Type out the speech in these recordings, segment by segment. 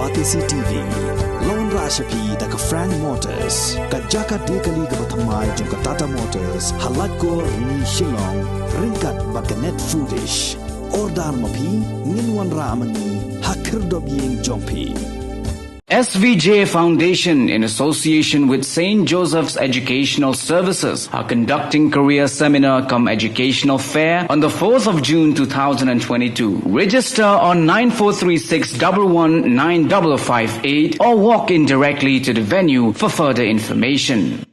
Batisi TV, Lone Rashapi da ka Frank Motors, ka Jaka Dekali ka Bathamai jong ka Tata Motors, Halatko ni Shillong, Ringkat ba ka Net Foodish, Ordar Mapi, Ninwan Ramani, Hakirdob Ying Jongpi. SVJ Foundation, in association with St. Joseph's Educational Services, are conducting career seminar cum educational fair on the 4th of June 2022. Register on 9436 119 or walk in directly to the venue for further information.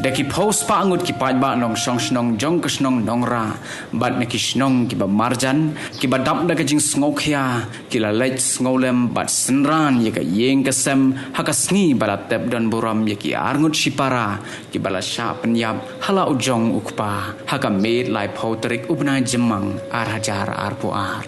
Daki post pa angut ki pajba nong song snong jong kesnong nong ra bat neki snong ki ba marjan ki ba dap da kajing sngokhya ki la lech snolem bat senran ye ka yeng kasem hakasngi balat tep dan buram ye ki arngut sipara ki bala sha penyap hala ujong ukpa hakamet lai potrik ubna jemang ar hajar ar puar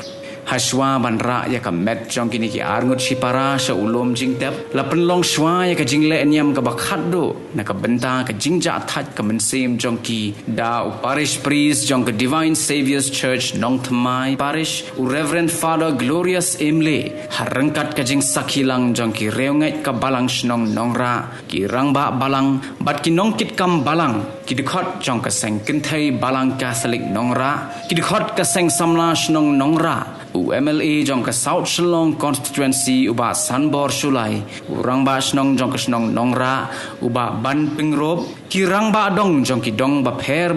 Haswa banra ya ka met jong kini ki arngut sipara sa ulom jing tep la penlong shwa ya ka jing le nyam ka bakhat do na ka benta ka jing ja that ka mensem jong ki da parish priest jong ka Divine Saviour's Church Nong Thamai parish u Reverend Father Glorious Emle harangkat ka jing sakhilang jong ki reunget ka balang snong nongra ki rangba balang bat ki nongkit kam balang ki dikhot jong ka seng kinthai balang Catholic nongra ki dikhot ka seng samla snong nongra UMLA jong ka South Shillong constituency uba Sanbor Shulai urang ba snong jong ka snong nongra uba ban pingrop kirang ba dong jong ki dong ba pher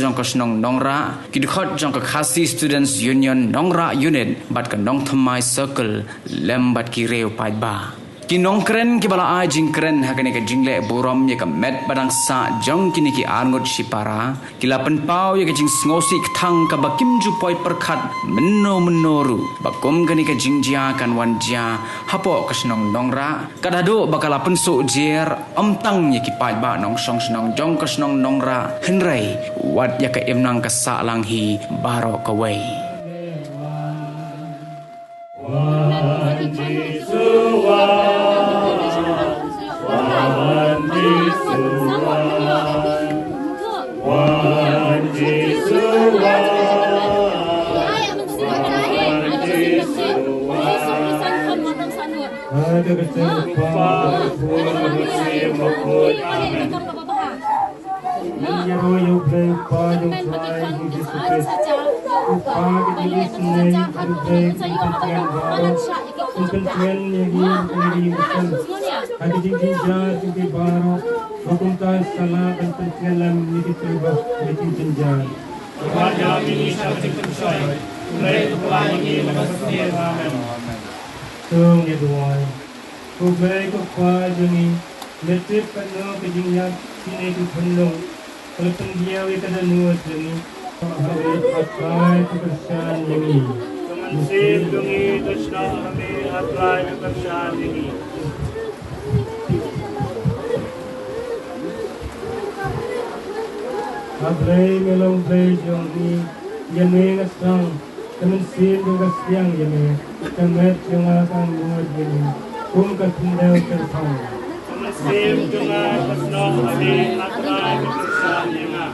jong ka snong nongra ki dikhot jong ka Khasi Students Union nongra unit bat ka Nong Thamai circle lembat ki reu pai ba Kinong keren ki bala ai jing keren hakane ka jingle borom ye ka met badang sa jong kini ki arngot sipara kilapan pau ye ka jing sngosi thang ka bakim ju poi perkhat mennoru bakom kani ka jingjia kan wanja hapo ka snong nongra kadado bakalapen so jer omtang ye ki pai ba nong song snong jong ka snong nongra henrei wat ya ka emnang ka sa lang hi baro ka wei Ablay melong blay jong ni yane ngasang temen sin jong kasyang yane temet jong akang buat yane kum katindel terpang temen sin jong kasno ade atrai kasyang yane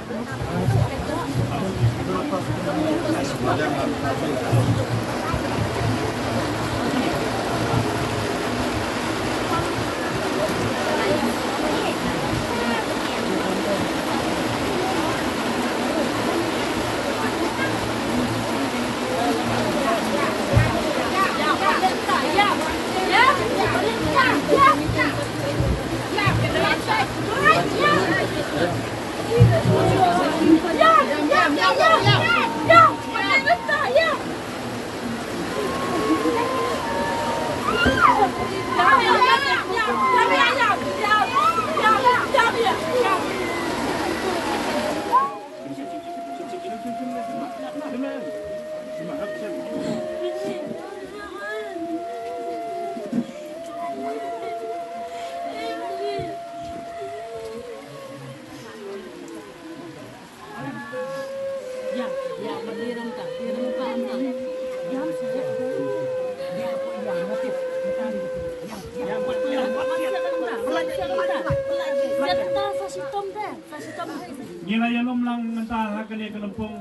Nila yalom lang mental hakani kelempung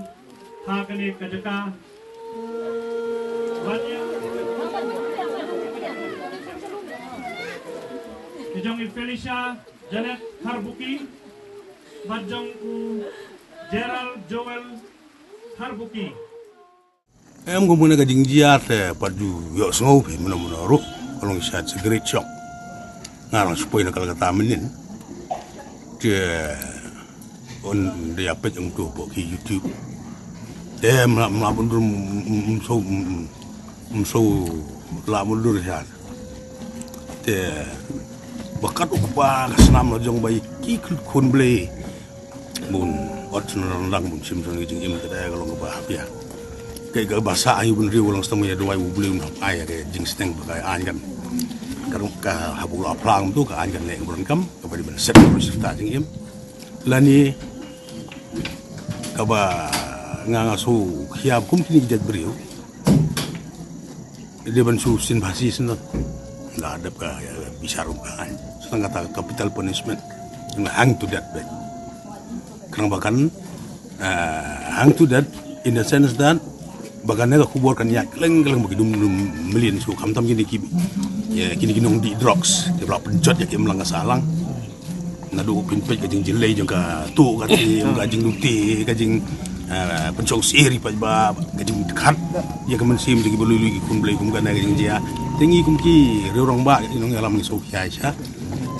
hakani kejeka. Banyak. Kijong Felicia Janet Harbuki, Bajong Gerald Joel Harbuki. Em ko muna ka jingjiat padu yo snow pi muna ro kalong shat se great shock ngarang supaya nakal kata menin je on dia pet ang tu po ki YouTube em la mundur so la mundur shat te bakat ukpa kasnam lo jong bai ki kun ble mun ot lang mun sim jong jing im kada kalong ba ya kayak bahasa ayu pun riu ulang setemu ya dua ibu beli untuk ayah kayak jing steng pakai angan karena ke habul aplang tu ke angan lek berengkam kepada ben set berserta jing im lani kaba ngangasu hiap kum kini jad beriu dia ben su sin basi senot la ada ka bisa rumah setengah kata capital punishment hang to that bed karena bahkan hang to that in the sense that bagan nega kubur kan ya keleng bagi dum melin su kam tam gini kibi ya kini di drugs dia pelak pencot ya kim langga salang nadu pinpet ka jing jilai jong ka tu ka ti ka jing nuti ka jing pencong siri pa ba ka jing dekat ya ka mensim digi bolulu gi kun blai kum ka na jing dia tengi kum ki reurang ba inong alam ni so kiai sha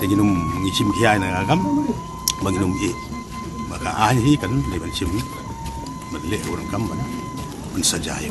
tengi num ngisim kiai na agam bagi num maka ahi kan leban sim medle orang kam mensajayo.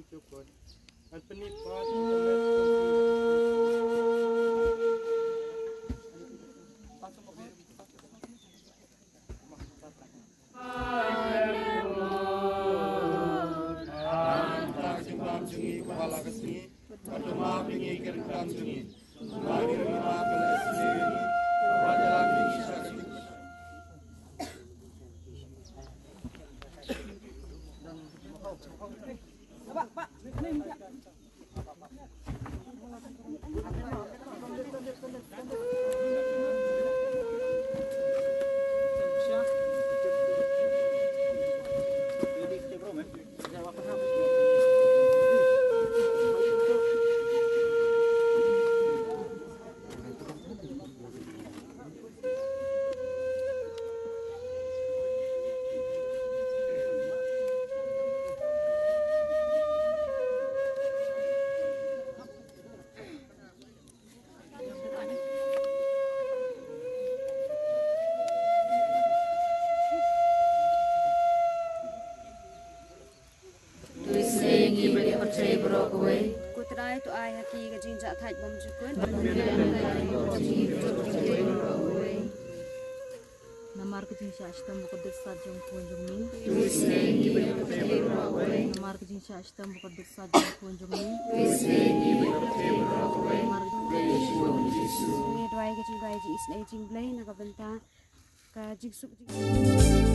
cukup. At penipat Kutrai tu ai haki ka jin ja thai bom jukun Namar ke jing syashtam bukadir sajong kunjung ni. Namar ke jing syashtam bukadir sajong kunjung ni. ni dwai ka jin dwai ji is nei jing blai na ka benta ka jing suk jing